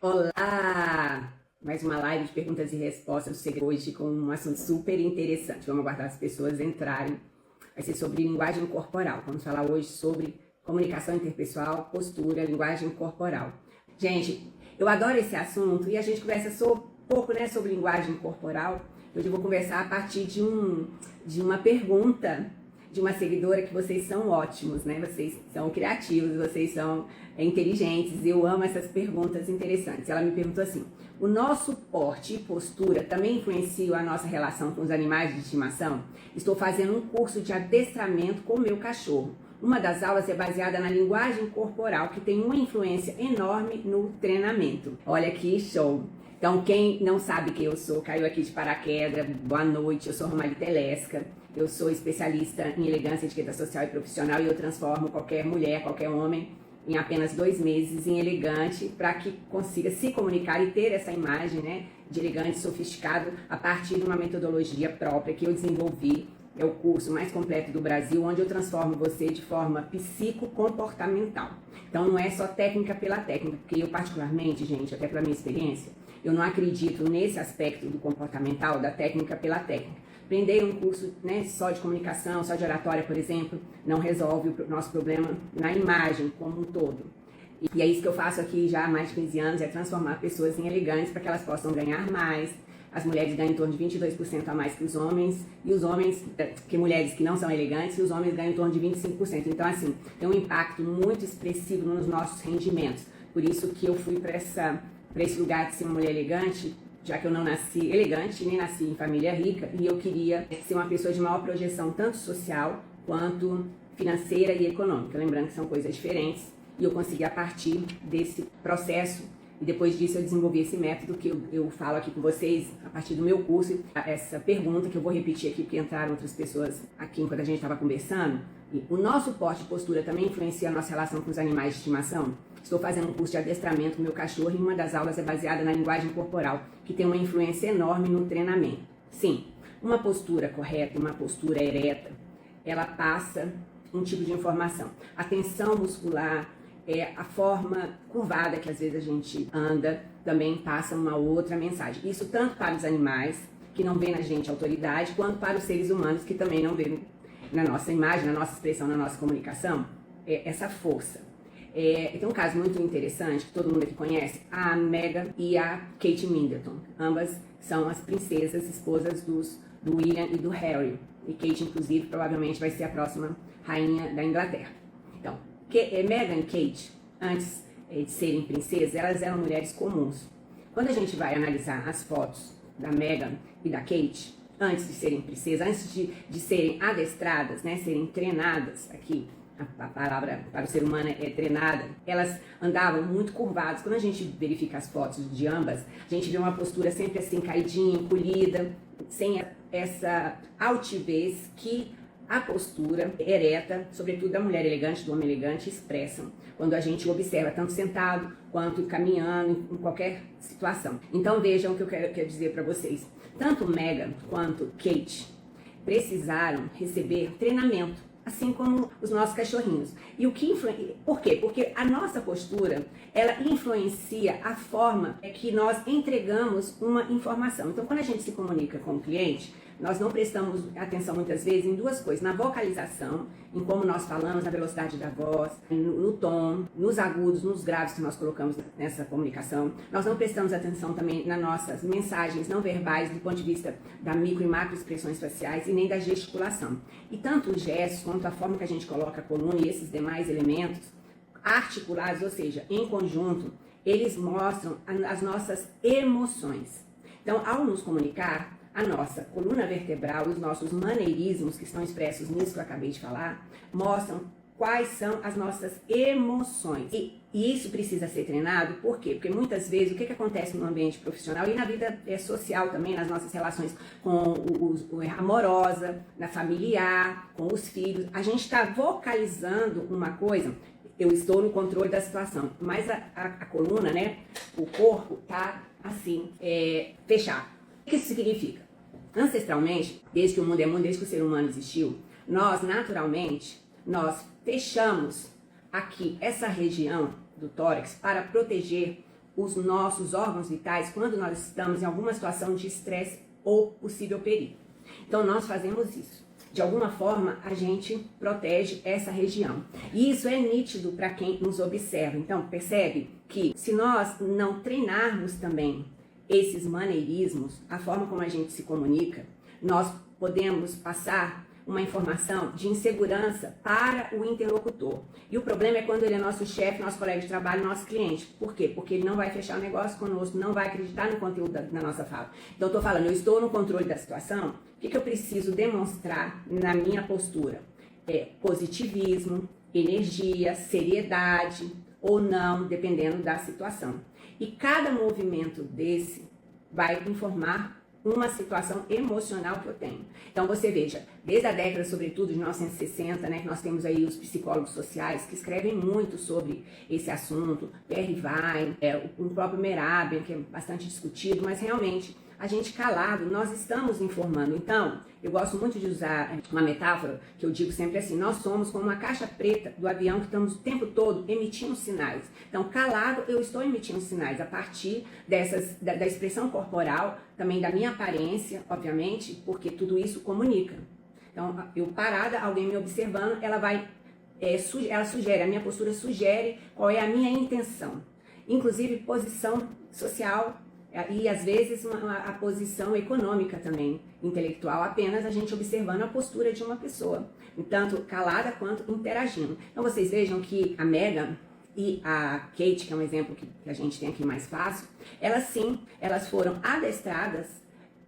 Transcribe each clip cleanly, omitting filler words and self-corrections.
Olá! Mais uma live de perguntas e respostas. Cheguei hoje com um assunto super interessante. Vamos aguardar as pessoas entrarem. Vai ser sobre linguagem corporal. Vamos falar hoje sobre comunicação interpessoal, postura, linguagem corporal. Gente, eu adoro esse assunto e a gente conversa um pouco, né, sobre linguagem corporal. Hoje eu vou conversar a partir de uma pergunta de uma seguidora que vocês são ótimos, né? Vocês são criativos, vocês são inteligentes. Eu amo essas perguntas interessantes. Ela me perguntou assim: o nosso porte e postura também influenciam a nossa relação com os animais de estimação? Estou fazendo um curso de adestramento com o meu cachorro. Uma das aulas é baseada na linguagem corporal, que tem uma influência enorme no treinamento. Olha que show! Então, quem não sabe quem eu sou, caiu aqui de paraquedas, boa noite, eu sou Romali Telesca, eu sou especialista em elegância, etiqueta social e profissional e eu transformo qualquer mulher, qualquer homem, em apenas 2 meses em elegante, para que consiga se comunicar e ter essa imagem, né, de elegante, sofisticado, a partir de uma metodologia própria que eu desenvolvi. É o curso mais completo do Brasil, onde eu transformo você de forma psicocomportamental. Então não é só técnica pela técnica, porque eu particularmente, gente, até pela minha experiência, eu não acredito nesse aspecto do comportamental, da técnica pela técnica. Aprender um curso, né, só de comunicação, só de oratória, por exemplo, não resolve o nosso problema na imagem como um todo. E é isso que eu faço aqui já há mais de 15 anos, é transformar pessoas em elegantes para que elas possam ganhar mais. As mulheres ganham em torno de 22% a mais que os homens, e os homens, que mulheres que não são elegantes, e os homens ganham em torno de 25%. Então, assim, tem um impacto muito expressivo nos nossos rendimentos. Por isso que eu fui para esse lugar de ser uma mulher elegante, já que eu não nasci elegante, nem nasci em família rica, e eu queria ser uma pessoa de maior projeção, tanto social quanto financeira e econômica. Lembrando que são coisas diferentes, e eu consegui a partir desse processo. E depois disso eu desenvolvi esse método que eu falo aqui com vocês a partir do meu curso. Essa pergunta que eu vou repetir aqui, porque entraram outras pessoas aqui enquanto a gente estava conversando. E o nosso porte e postura também influencia a nossa relação com os animais de estimação? Estou fazendo um curso de adestramento com meu cachorro e uma das aulas é baseada na linguagem corporal, que tem uma influência enorme no treinamento. Sim, uma postura correta, uma postura ereta, ela passa um tipo de informação. A tensão muscular, a forma curvada que às vezes a gente anda, também passa uma outra mensagem. Isso tanto para os animais, que não vêem na gente autoridade, quanto para os seres humanos, que também não vêem na nossa imagem, na nossa expressão, na nossa comunicação, essa força. Tem um caso muito interessante, que todo mundo aqui conhece, a Meghan e a Kate Middleton. Ambas são as princesas, esposas do William e do Harry. E Kate, inclusive, provavelmente vai ser a próxima rainha da Inglaterra. Então, Meghan e Kate, antes de serem princesas, elas eram mulheres comuns. Quando a gente vai analisar as fotos da Meghan e da Kate, antes de serem princesas, antes de serem adestradas, né, serem treinadas, aqui a palavra para o ser humano é treinada, elas andavam muito curvadas. Quando a gente verifica as fotos de ambas, a gente vê uma postura sempre assim, caidinha, encolhida, sem essa altivez que a postura ereta, sobretudo da mulher elegante, do homem elegante, expressam quando a gente observa, tanto sentado quanto caminhando, em qualquer situação. Então vejam o que eu quero dizer para vocês. Tanto Meghan quanto Kate precisaram receber treinamento, assim como os nossos cachorrinhos. E por quê? Porque a nossa postura, ela influencia a forma que nós entregamos uma informação. Então, quando a gente se comunica com o cliente, nós não prestamos atenção muitas vezes em 2 coisas: na vocalização, em como nós falamos, na velocidade da voz, no tom, nos agudos, nos graves que nós colocamos nessa comunicação. Nós não prestamos atenção também nas nossas mensagens não verbais do ponto de vista da micro e macro expressões faciais e nem da gesticulação. E tanto os gestos quanto a forma que a gente coloca a coluna e esses demais elementos articulados, ou seja, em conjunto, eles mostram as nossas emoções. Então, ao nos comunicar, a nossa coluna vertebral e os nossos maneirismos, que estão expressos nisso que eu acabei de falar, mostram quais são as nossas emoções. E isso precisa ser treinado, por quê? Porque muitas vezes o que acontece no ambiente profissional e na vida social também, nas nossas relações com a amorosa, na familiar, com os filhos, a gente está vocalizando uma coisa, eu estou no controle da situação, mas a coluna, né, o corpo está assim, fechado. O que isso significa? Ancestralmente, desde que o mundo é mundo, desde que o ser humano existiu, nós naturalmente, nós fechamos aqui essa região do tórax para proteger os nossos órgãos vitais quando nós estamos em alguma situação de estresse ou possível perigo. Então nós fazemos isso. De alguma forma a gente protege essa região. E isso é nítido para quem nos observa. Então percebe que se nós não treinarmos também esses maneirismos, a forma como a gente se comunica, nós podemos passar uma informação de insegurança para o interlocutor. E o problema é quando ele é nosso chefe, nosso colega de trabalho, nosso cliente. Por quê? Porque ele não vai fechar o negócio conosco, não vai acreditar no conteúdo da nossa fala. Então eu estou falando, eu estou no controle da situação, o que eu preciso demonstrar na minha postura? Positivismo, energia, seriedade ou não, dependendo da situação. E cada movimento desse vai informar uma situação emocional que eu tenho. Então você veja, desde a década, sobretudo de 1960, né, que nós temos aí os psicólogos sociais que escrevem muito sobre esse assunto, Pierre Vine, o próprio Mehrabian, que é bastante discutido, mas realmente a gente calado, nós estamos informando. Então, eu gosto muito de usar uma metáfora que eu digo sempre assim, nós somos como uma caixa preta do avião que estamos o tempo todo emitindo sinais. Então, calado, eu estou emitindo sinais a partir da expressão corporal, também da minha aparência, obviamente, porque tudo isso comunica. Então, eu parada, alguém me observando, ela sugere, a minha postura sugere qual é a minha intenção. Inclusive, posição social, e às vezes a posição econômica também, intelectual, apenas a gente observando a postura de uma pessoa, tanto calada quanto interagindo. Então vocês vejam que a Megan e a Kate, que é um exemplo que a gente tem aqui mais fácil, elas foram adestradas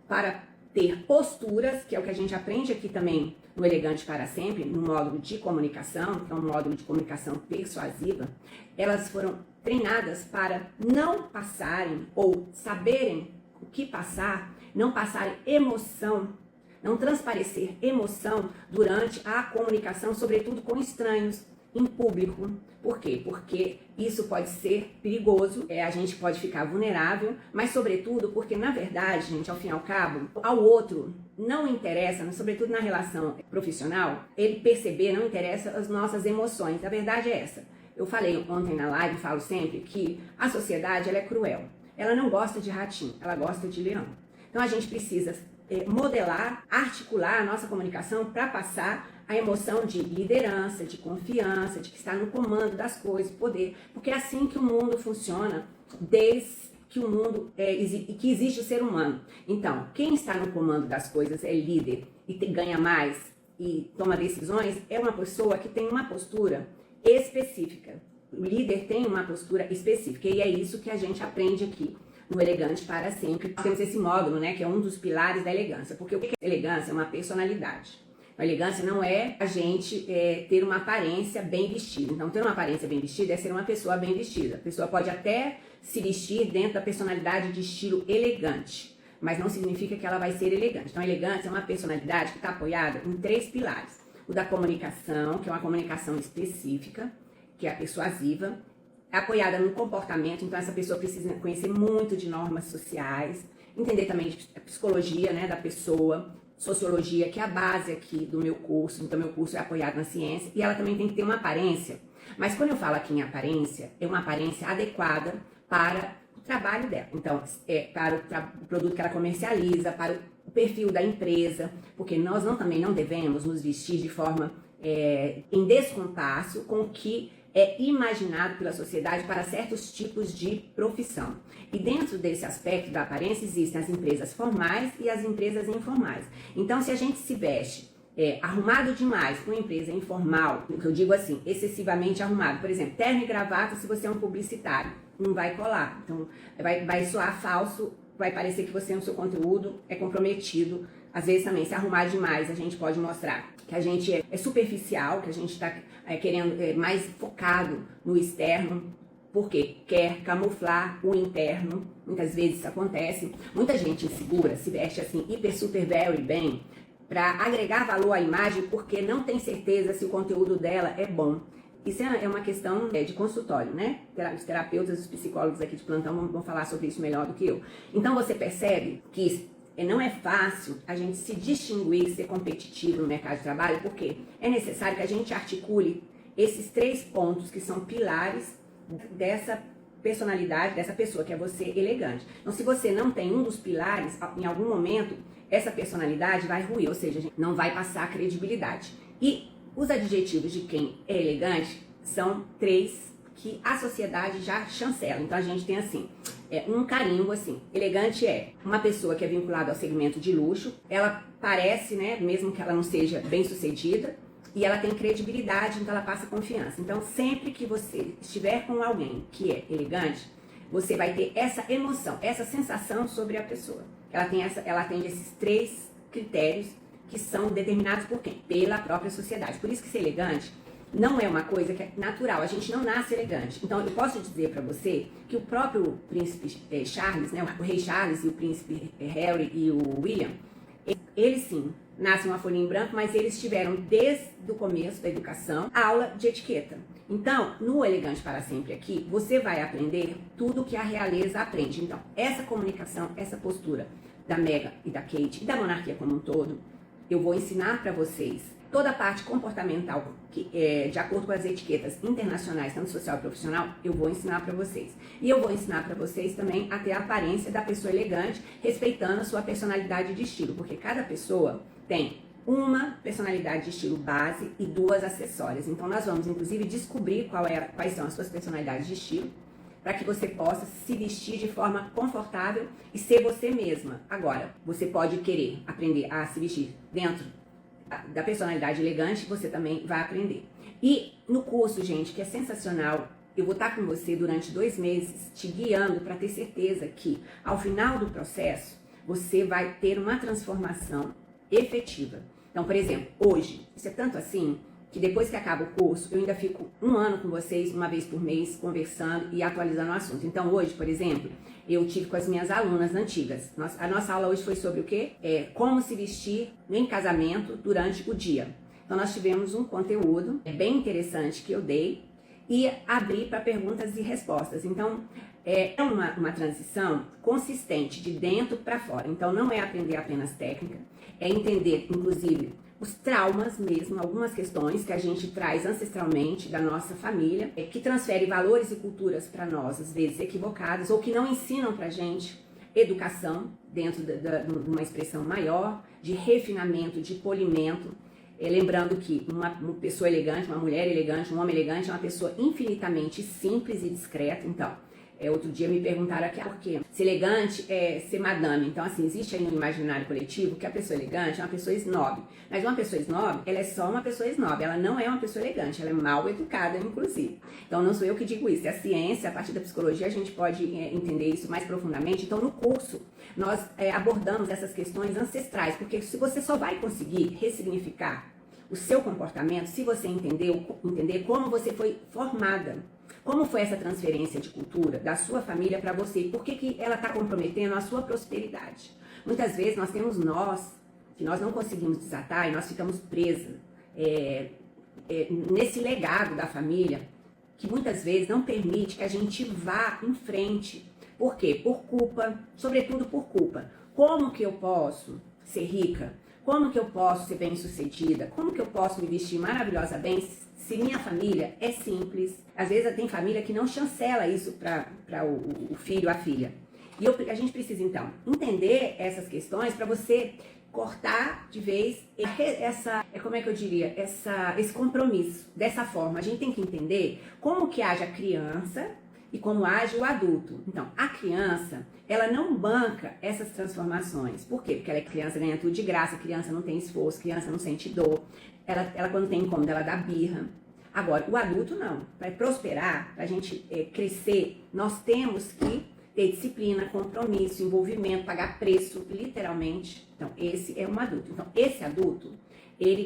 para ter posturas, que é o que a gente aprende aqui também no Elegante para Sempre, no módulo de comunicação, que é um módulo de comunicação persuasiva. Elas foram treinadas para não passarem ou saberem o que passar, não passarem emoção, não transparecer emoção durante a comunicação, sobretudo com estranhos, em público. Por quê? Porque isso pode ser perigoso, a gente pode ficar vulnerável, mas sobretudo porque, na verdade, gente, ao fim e ao cabo, ao outro não interessa, sobretudo na relação profissional, ele perceber, não interessa as nossas emoções. A verdade é essa. Eu falei ontem na live, falo sempre, que a sociedade ela é cruel. Ela não gosta de ratinho, ela gosta de leão. Então a gente precisa modelar, articular a nossa comunicação para passar a emoção de liderança, de confiança, de que está no comando das coisas, poder. Porque é assim que o mundo funciona desde que o mundo que existe o ser humano. Então, quem está no comando das coisas é líder e ganha mais e toma decisões, é uma pessoa que tem uma postura específica. O líder tem uma postura específica e é isso que a gente aprende aqui no Elegante para Sempre. Nós temos esse módulo, né, que é um dos pilares da elegância, porque o que é elegância? É uma personalidade. A elegância não é a gente ter uma aparência bem vestida. Então, ter uma aparência bem vestida é ser uma pessoa bem vestida. A pessoa pode até se vestir dentro da personalidade de estilo elegante, mas não significa que ela vai ser elegante. Então, a elegância é uma personalidade que está apoiada em 3 pilares. O da comunicação, que é uma comunicação específica, que é a persuasiva, é apoiada no comportamento, então essa pessoa precisa conhecer muito de normas sociais, entender também de psicologia, né, da pessoa, sociologia, que é a base aqui do meu curso, então meu curso é apoiado na ciência, e ela também tem que ter uma aparência, mas quando eu falo aqui em aparência, é uma aparência adequada para o trabalho dela, então para o produto que ela comercializa, para o perfil da empresa, porque nós também não devemos nos vestir de forma em descompasso com o que é imaginado pela sociedade para certos tipos de profissão. E dentro desse aspecto da aparência existem as empresas formais e as empresas informais. Então, se a gente se veste arrumado demais para uma empresa informal, o que eu digo assim, excessivamente arrumado, por exemplo, terno e gravata, se você é um publicitário, não vai colar. Então, vai soar falso, vai parecer que você, no seu conteúdo, é comprometido. Às vezes também, se arrumar demais, a gente pode mostrar que a gente é superficial, que a gente está querendo mais focado no externo, porque quer camuflar o interno. Muitas vezes isso acontece. Muita gente insegura se veste assim, hiper, super, very bem, para agregar valor à imagem, porque não tem certeza se o conteúdo dela é bom. Isso é uma questão de consultório, né? Os terapeutas, os psicólogos aqui de plantão vão falar sobre isso melhor do que eu. Então você percebe que não é fácil a gente se distinguir, ser competitivo no mercado de trabalho, porque é necessário que a gente articule esses 3 pontos que são pilares dessa personalidade dessa pessoa, que é você elegante. Então, se você não tem um dos pilares, em algum momento, essa personalidade vai ruir, ou seja, não vai passar credibilidade. E os adjetivos de quem é elegante são 3 que a sociedade já chancela. Então, a gente tem assim, um carimbo assim. Elegante é uma pessoa que é vinculada ao segmento de luxo, ela parece, né, mesmo que ela não seja bem sucedida, e ela tem credibilidade, então ela passa confiança. Então, sempre que você estiver com alguém que é elegante, você vai ter essa emoção, essa sensação sobre a pessoa. Ela tem esses 3 critérios que são determinados por quem? Pela própria sociedade. Por isso que ser elegante não é uma coisa que é natural, a gente não nasce elegante. Então, eu posso dizer para você que o próprio príncipe Charles, né, o rei Charles e o príncipe Harry e o William, eles sim, nascem uma folhinha em branco, mas eles tiveram desde o começo da educação aula de etiqueta. Então, no Elegante para Sempre aqui, você vai aprender tudo que a realeza aprende. Então, essa comunicação, essa postura da Meghan e da Kate e da monarquia como um todo, eu vou ensinar para vocês toda a parte comportamental, que de acordo com as etiquetas internacionais, tanto social e profissional, eu vou ensinar para vocês. E eu vou ensinar para vocês também a ter a aparência da pessoa elegante, respeitando a sua personalidade de estilo, porque cada pessoa tem uma personalidade de estilo base e 2 acessórias. Então, nós vamos, inclusive, descobrir quais são as suas personalidades de estilo, para que você possa se vestir de forma confortável e ser você mesma. Agora, você pode querer aprender a se vestir dentro da personalidade elegante, você também vai aprender. E no curso, gente, que é sensacional, eu vou estar com você durante 2 meses, te guiando para ter certeza que, ao final do processo, você vai ter uma transformação efetiva. Então, por exemplo, hoje, isso é tanto assim, que depois que acaba o curso, eu ainda fico 1 ano com vocês, uma vez por mês, conversando e atualizando o assunto. Então, hoje, por exemplo, eu tive com as minhas alunas antigas. A nossa aula hoje foi sobre o quê? Como se vestir em casamento durante o dia. Então, nós tivemos um conteúdo bem interessante que eu dei e abri para perguntas e respostas. Então, é uma transição consistente de dentro para fora. Então, não é aprender apenas técnica, é entender, inclusive, os traumas mesmo, algumas questões que a gente traz ancestralmente da nossa família, que transfere valores e culturas para nós, às vezes equivocadas, ou que não ensinam para a gente educação dentro de uma expressão maior, de refinamento, de polimento. Lembrando que uma pessoa elegante, uma mulher elegante, um homem elegante é uma pessoa infinitamente simples e discreta. Então, outro dia me perguntaram aqui, por quê? Ser elegante é ser madame. Então, assim, existe aí no imaginário coletivo que a pessoa elegante é uma pessoa snob. Mas uma pessoa snob, ela é só uma pessoa snob. Ela não é uma pessoa elegante, ela é mal educada, inclusive. Então, não sou eu que digo isso, é a ciência, a partir da psicologia, a gente pode entender isso mais profundamente. Então, no curso, nós abordamos essas questões ancestrais, porque se você só vai conseguir ressignificar o seu comportamento se você entender como você foi formada. Como foi essa transferência de cultura da sua família para você? E por que ela está comprometendo a sua prosperidade? Muitas vezes nós temos que nós não conseguimos desatar e nós ficamos presas nesse legado da família, que muitas vezes não permite que a gente vá em frente. Por quê? Por culpa, sobretudo por culpa. Como que eu posso ser rica? Como que eu posso ser bem-sucedida? Como que eu posso me vestir maravilhosa bem se minha família é simples? Às vezes tem família que não chancela isso para o filho, a filha. E a gente precisa, então, entender essas questões para você cortar de vez esse compromisso. Dessa forma, a gente tem que entender como que age a criança e como age o adulto. Então, a criança, ela não banca essas transformações. Por quê? Porque ela é criança, ganha tudo de graça, a criança não tem esforço, a criança não sente dor. Ela quando tem incômodo, ela dá birra. Agora, o adulto não. Para prosperar, para a gente crescer, nós temos que ter disciplina, compromisso, envolvimento, pagar preço, literalmente. Então, esse é um adulto. Então, esse adulto,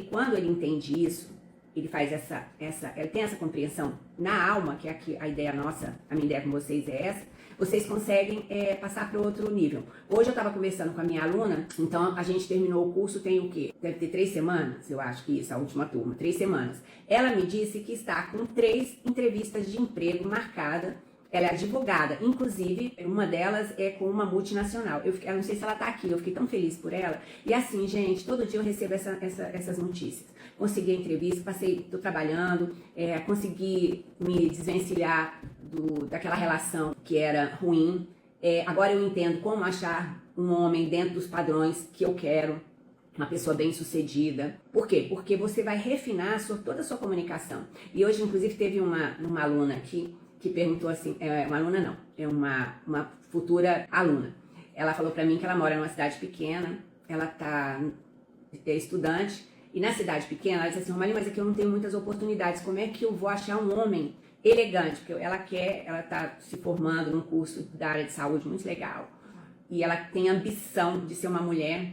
quando ele entende isso, ele faz ele tem essa compreensão na alma, que é aqui a ideia nossa, a minha ideia com vocês é essa, vocês conseguem passar para outro nível. Hoje eu estava conversando com a minha aluna, então a gente terminou o curso tem o quê? Deve ter 3 semanas, eu acho que isso, a última turma, 3 semanas. Ela me disse que está com 3 entrevistas de emprego marcadas. Ela é advogada, inclusive uma delas é com uma multinacional. Eu não sei se ela está aqui, eu fiquei tão feliz por ela. E assim, gente, todo dia eu recebo essas notícias. Consegui a entrevista, estou trabalhando, consegui me desvencilhar daquela relação que era ruim. Agora eu entendo como achar um homem dentro dos padrões que eu quero, uma pessoa bem-sucedida. Por quê? Porque você vai refinar toda a sua comunicação. E hoje, inclusive, teve uma aluna aqui que perguntou assim, uma aluna não, é uma futura aluna. Ela falou pra mim que ela mora numa cidade pequena, ela é estudante, e na cidade pequena, ela disse assim, Romaline, mas aqui eu não tenho muitas oportunidades, como é que eu vou achar um homem elegante? Porque ela tá se formando num curso da área de saúde muito legal, e ela tem ambição de ser uma mulher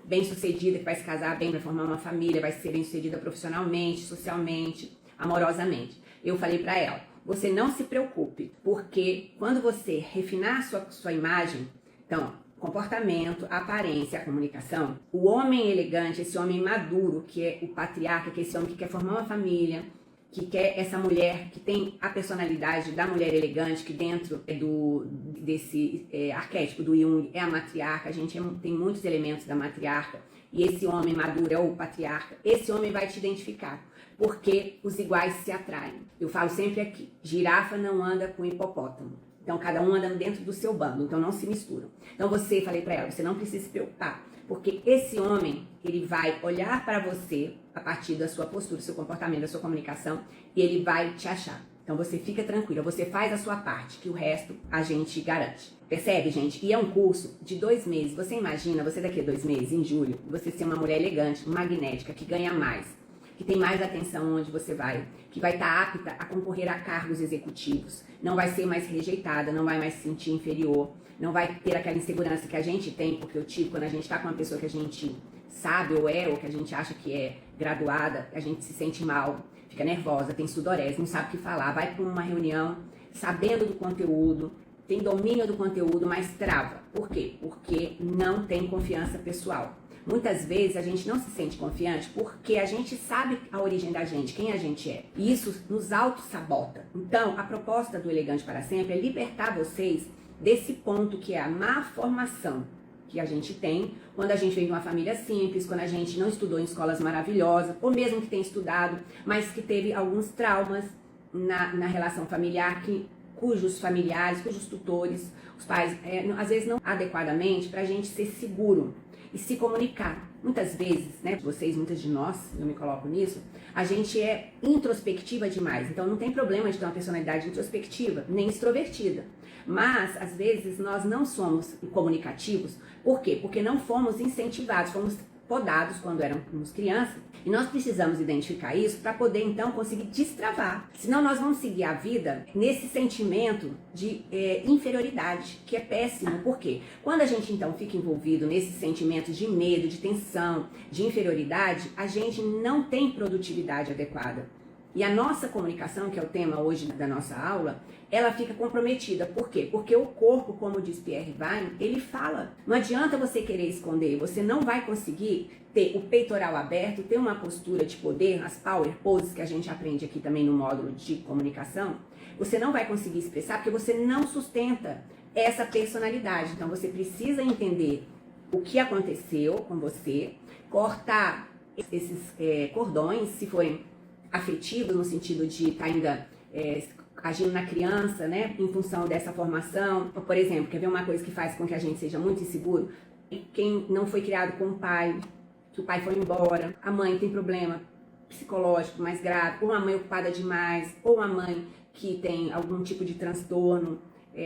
bem-sucedida, que vai se casar bem, vai formar uma família, vai ser bem-sucedida profissionalmente, socialmente, amorosamente. Eu falei pra ela, você não se preocupe, porque quando você refinar sua imagem, então, comportamento, aparência, a comunicação, o homem elegante, esse homem maduro, que é o patriarca, que é esse homem que quer formar uma família, que quer essa mulher que tem a personalidade da mulher elegante, que dentro desse arquétipo do Jung é a matriarca, a gente tem muitos elementos da matriarca, e esse homem maduro é o patriarca, esse homem vai te identificar, porque os iguais se atraem. Eu falo sempre aqui, girafa não anda com hipopótamo. Então, cada um anda dentro do seu bando, então não se misturam. Então, falei pra ela, você não precisa se preocupar, porque esse homem, ele vai olhar para você a partir da sua postura, do seu comportamento, da sua comunicação, e ele vai te achar. Então, você fica tranquila, você faz a sua parte, que o resto a gente garante. Percebe, gente? E é um curso de 2 meses. Você imagina, você daqui a 2 meses, em julho, você ser uma mulher elegante, magnética, que ganha mais, que tem mais atenção onde você vai, que vai estar apta a concorrer a cargos executivos, não vai ser mais rejeitada, não vai mais se sentir inferior, não vai ter aquela insegurança que a gente tem, porque eu tive, quando a gente está com uma pessoa que a gente sabe ou que a gente acha que é graduada, a gente se sente mal, fica nervosa, tem sudorese, não sabe o que falar, vai para uma reunião sabendo do conteúdo, tem domínio do conteúdo, mas trava. Por quê? Porque não tem confiança pessoal. Muitas vezes a gente não se sente confiante porque a gente sabe a origem da gente, quem a gente é. E isso nos auto-sabota. Então, a proposta do Elegante para Sempre é libertar vocês desse ponto que é a má formação que a gente tem quando a gente vem de uma família simples, quando a gente não estudou em escolas maravilhosas, ou mesmo que tenha estudado, mas que teve alguns traumas na relação familiar, cujos familiares, cujos tutores, os pais, às vezes não adequadamente, para a gente ser seguro e se comunicar. Muitas vezes, né, muitas de nós, eu me coloco nisso, a gente é introspectiva demais, então não tem problema de ter uma personalidade introspectiva, nem extrovertida. Mas, às vezes, nós não somos comunicativos. Por quê? Porque não fomos incentivados, fomos podados quando éramos crianças. E nós precisamos identificar isso para poder, então, conseguir destravar. Senão nós vamos seguir a vida nesse sentimento de inferioridade, que é péssimo. Por quê? Quando a gente, então, fica envolvido nesse sentimento de medo, de tensão, de inferioridade, a gente não tem produtividade adequada. E a nossa comunicação, que é o tema hoje da nossa aula, ela fica comprometida. Por quê? Porque o corpo, como diz Pierre Wein, ele fala. Não adianta você querer esconder, você não vai conseguir ter o peitoral aberto, ter uma postura de poder, as power poses que a gente aprende aqui também no módulo de comunicação, você não vai conseguir expressar porque você não sustenta essa personalidade. Então você precisa entender o que aconteceu com você, cortar esses cordões, se forem afetivos, no sentido de estar ainda agindo na criança, né, em função dessa formação. Por exemplo, quer ver uma coisa que faz com que a gente seja muito inseguro? Quem não foi criado com o pai, que o pai foi embora, a mãe tem problema psicológico mais grave, ou uma mãe ocupada demais, ou uma mãe que tem algum tipo de transtorno,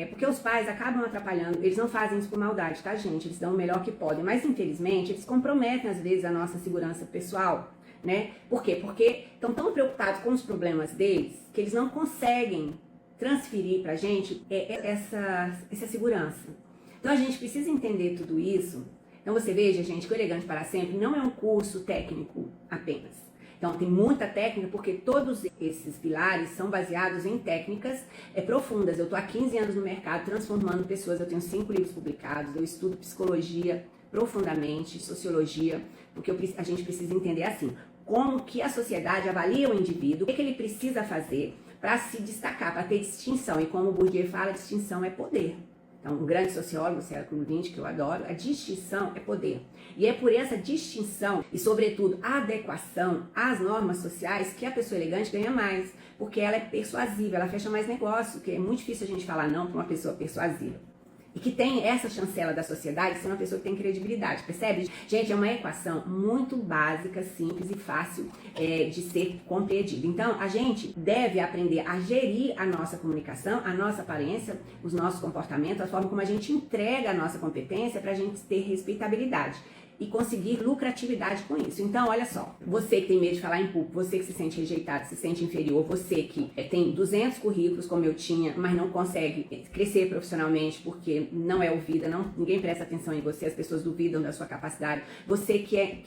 porque os pais acabam atrapalhando, eles não fazem isso por maldade, tá, gente? Eles dão o melhor que podem, mas infelizmente eles comprometem às vezes a nossa segurança pessoal, né? Por quê? Porque estão tão preocupados com os problemas deles que eles não conseguem transferir pra gente essa segurança. Então a gente precisa entender tudo isso. Então você veja, gente, que o Elegante para Sempre não é um curso técnico apenas. Então tem muita técnica porque todos esses pilares são baseados em técnicas profundas. Eu estou há 15 anos no mercado transformando pessoas, eu tenho 5 livros publicados, eu estudo psicologia profundamente, sociologia, porque a gente precisa entender assim, como que a sociedade avalia o indivíduo, o que ele precisa fazer para se destacar, para ter distinção. E como o Bourdieu fala, distinção é poder. Então, um grande sociólogo, século XX, que eu adoro, a distinção é poder. E é por essa distinção e, sobretudo, adequação às normas sociais que a pessoa elegante ganha mais, porque ela é persuasiva, ela fecha mais negócio, que é muito difícil a gente falar não para uma pessoa persuasiva. E que tem essa chancela da sociedade de ser uma pessoa que tem credibilidade, percebe? Gente, é uma equação muito básica, simples e fácil de ser compreendida. Então, a gente deve aprender a gerir a nossa comunicação, a nossa aparência, os nossos comportamentos, a forma como a gente entrega a nossa competência para a gente ter respeitabilidade e conseguir lucratividade com isso. Então, olha só, você que tem medo de falar em público, você que se sente rejeitado, se sente inferior, você que tem 200 currículos, como eu tinha, mas não consegue crescer profissionalmente porque não é ouvida, ninguém presta atenção em você, as pessoas duvidam da sua capacidade, você quer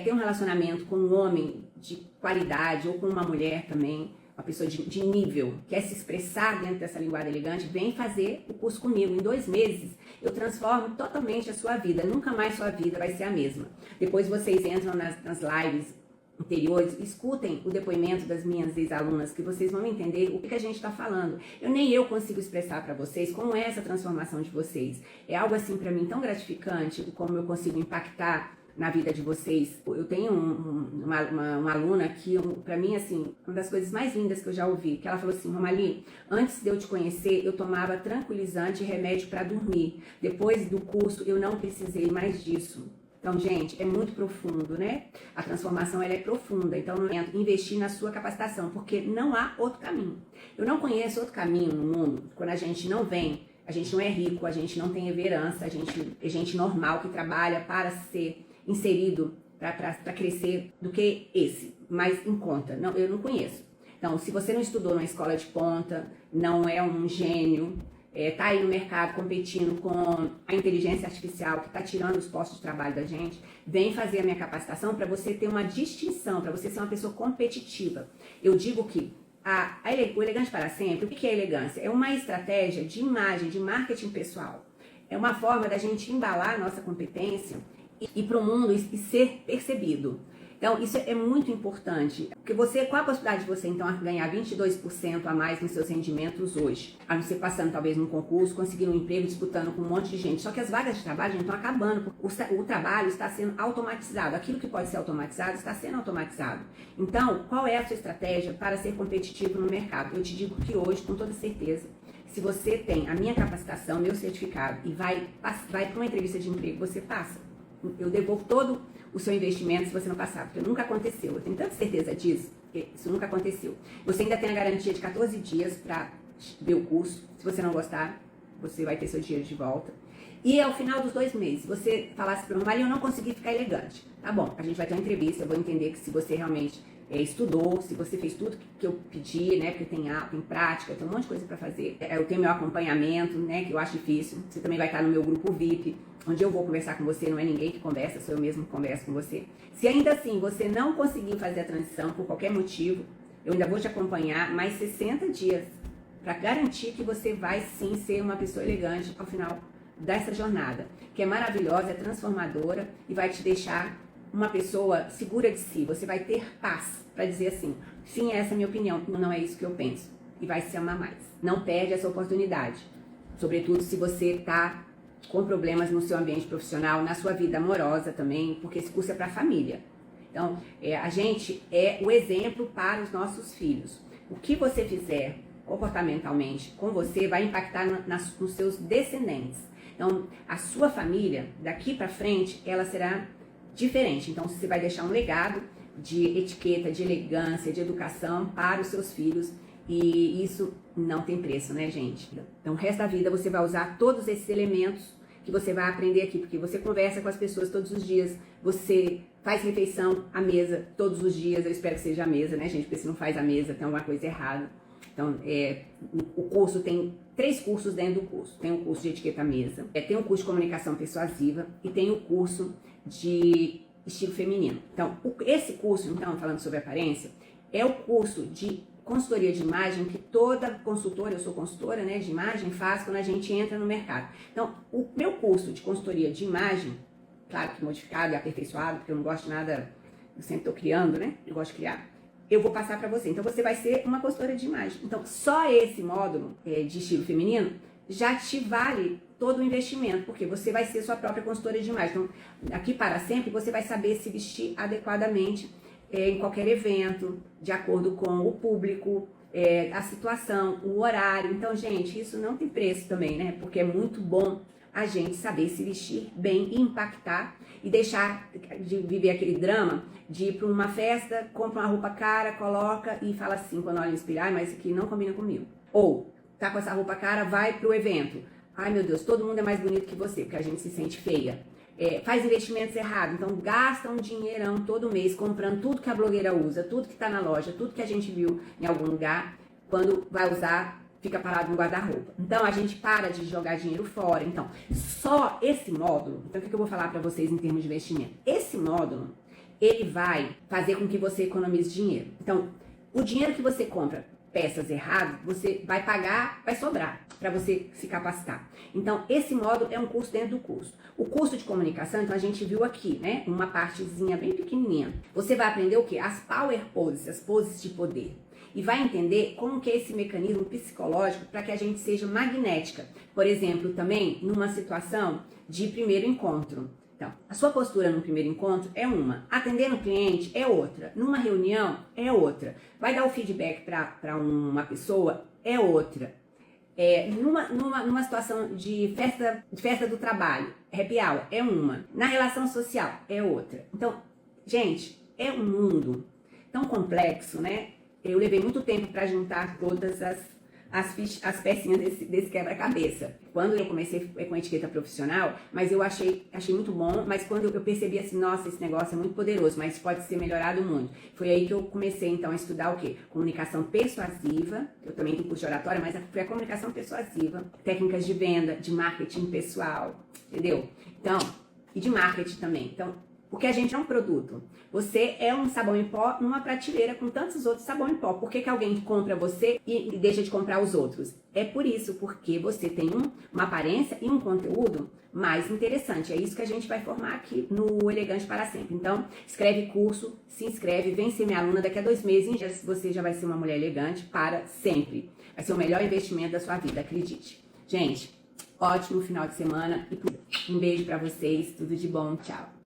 ter um relacionamento com um homem de qualidade ou com uma mulher também, uma pessoa de nível, quer se expressar dentro dessa linguagem elegante, vem fazer o curso comigo. Em 2 meses, eu transformo totalmente a sua vida. Nunca mais sua vida vai ser a mesma. Depois vocês entram nas lives anteriores, escutem o depoimento das minhas ex-alunas, que vocês vão entender o que a gente está falando. Nem eu consigo expressar para vocês como é essa transformação de vocês. É algo assim para mim tão gratificante, como eu consigo impactar na vida de vocês. Eu tenho uma aluna que, pra mim, assim, uma das coisas mais lindas que eu já ouvi, que ela falou assim: Romali, antes de eu te conhecer, eu tomava tranquilizante e remédio para dormir. Depois do curso, eu não precisei mais disso. Então, gente, é muito profundo, né? A transformação, ela é profunda. Então, não é investir na sua capacitação, porque não há outro caminho. Eu não conheço outro caminho no mundo, quando a gente não vem, a gente não é rico, a gente não tem herança, a gente é gente normal que trabalha para ser inserido para crescer, do que esse, mais em conta. Não, eu não conheço. Então, se você não estudou numa escola de ponta, não é um gênio, tá aí no mercado competindo com a inteligência artificial que está tirando os postos de trabalho da gente, vem fazer a minha capacitação para você ter uma distinção, para você ser uma pessoa competitiva. Eu digo que o Elegante para Sempre, o que é elegância? É uma estratégia de imagem, de marketing pessoal. É uma forma da gente embalar a nossa competência e para o mundo e ser percebido. Então, isso é muito importante, porque qual a possibilidade de você, então, ganhar 22% a mais nos seus rendimentos hoje? A não ser passando, talvez, num concurso, conseguindo um emprego, disputando com um monte de gente. Só que as vagas de trabalho, gente, estão acabando. O trabalho está sendo automatizado. Aquilo que pode ser automatizado, está sendo automatizado. Então, qual é a sua estratégia para ser competitivo no mercado? Eu te digo que hoje, com toda certeza, se você tem a minha capacitação, meu certificado, e vai para uma entrevista de emprego, você passa. Eu devolvo todo o seu investimento se você não passar, porque nunca aconteceu. Eu tenho tanta certeza disso, que isso nunca aconteceu. Você ainda tem a garantia de 14 dias para ver o curso. Se você não gostar, você vai ter seu dinheiro de volta. E ao final dos 2 meses, você falasse para mim: Maria, eu não consegui ficar elegante. Tá bom, a gente vai ter uma entrevista, eu vou entender que se você realmente estudou, se você fez tudo que eu pedi, né, porque tem prática, tem um monte de coisa para fazer. Eu tenho meu acompanhamento, né, que eu acho difícil. Você também vai estar no meu grupo VIP, onde eu vou conversar com você, não é ninguém que conversa, sou eu mesmo que converso com você. Se ainda assim você não conseguir fazer a transição por qualquer motivo, eu ainda vou te acompanhar mais 60 dias para garantir que você vai sim ser uma pessoa elegante ao final dessa jornada, que é maravilhosa, é transformadora e vai te deixar uma pessoa segura de si. Você vai ter paz para dizer assim: sim, essa é a minha opinião, não é isso que eu penso, e vai se amar mais. Não perde essa oportunidade, sobretudo se você está com problemas no seu ambiente profissional, na sua vida amorosa também, porque esse curso é para a família. Então, a gente é o exemplo para os nossos filhos. O que você fizer comportamentalmente com você vai impactar nos seus descendentes. Então, a sua família, daqui para frente, ela será diferente. Então, você vai deixar um legado de etiqueta, de elegância, de educação para os seus filhos. E isso não tem preço, né, gente? Então, o resto da vida você vai usar todos esses elementos que você vai aprender aqui, porque você conversa com as pessoas todos os dias, você faz refeição à mesa todos os dias. Eu espero que seja à mesa, né, gente? Porque se não faz à mesa, tem alguma coisa errada. Então, o curso tem 3 cursos dentro do curso. Tem o curso de etiqueta à mesa, tem o curso de comunicação persuasiva e tem o curso de estilo feminino. Então, esse curso, então, falando sobre aparência, é o curso de consultoria de imagem que toda consultora, eu sou consultora, né, de imagem, faz quando a gente entra no mercado. Então, o meu curso de consultoria de imagem, claro que modificado e aperfeiçoado, porque eu não gosto de nada, eu sempre estou criando, né, eu gosto de criar, eu vou passar para você. Então, você vai ser uma consultora de imagem. Então, só esse módulo de estilo feminino já te vale todo o investimento, porque você vai ser sua própria consultora de imagem. Então, aqui para sempre, você vai saber se vestir adequadamente em qualquer evento, de acordo com o público, a situação, o horário. Então, gente, isso não tem preço também, né? Porque é muito bom a gente saber se vestir bem e impactar e deixar de viver aquele drama de ir para uma festa, compra uma roupa cara, coloca e fala assim, quando olha no espelho, mas isso aqui não combina comigo. Ou, tá com essa roupa cara, vai pro evento. Ai, meu Deus, todo mundo é mais bonito que você, porque a gente se sente feia. Faz investimentos errados, então gasta um dinheirão todo mês comprando tudo que a blogueira usa, tudo que tá na loja, tudo que a gente viu em algum lugar, quando vai usar, fica parado no guarda-roupa. Então, a gente para de jogar dinheiro fora. Então, só esse módulo, então o que eu vou falar para vocês em termos de investimento? Esse módulo, ele vai fazer com que você economize dinheiro. Então, o dinheiro que você compra peças erradas, você vai pagar, vai sobrar para você se capacitar. Então, esse módulo é um curso dentro do curso. O curso de comunicação, então a gente viu aqui, né, uma partezinha bem pequenininha. Você vai aprender o quê? As power poses, as poses de poder. E vai entender como que é esse mecanismo psicológico para que a gente seja magnética. Por exemplo, também numa situação de primeiro encontro. Então, a sua postura no primeiro encontro é uma, atender um cliente é outra, numa reunião é outra, vai dar o feedback para uma pessoa é outra, numa situação de festa do trabalho, happy hour, é uma, na relação social é outra. Então, gente, é um mundo tão complexo, né? Eu levei muito tempo para juntar todas as pecinhas desse quebra-cabeça. Quando eu comecei com etiqueta profissional, mas eu achei muito bom, mas quando eu percebi assim, nossa, esse negócio é muito poderoso, mas pode ser melhorado muito. Foi aí que eu comecei, então, a estudar o quê? Comunicação persuasiva, eu também tenho curso de oratória, mas foi a comunicação persuasiva, técnicas de venda, de marketing pessoal, entendeu? Então, e de marketing também. Então, porque a gente é um produto. Você é um sabão em pó numa prateleira com tantos outros sabão em pó. Por que alguém compra você e deixa de comprar os outros? É por isso, porque você tem uma aparência e um conteúdo mais interessante. É isso que a gente vai formar aqui no Elegante para Sempre. Então, escreve curso, se inscreve, vem ser minha aluna. Daqui a 2 meses você já vai ser uma mulher elegante para sempre. Vai ser o melhor investimento da sua vida, acredite. Gente, ótimo final de semana e um beijo para vocês. Tudo de bom. Tchau.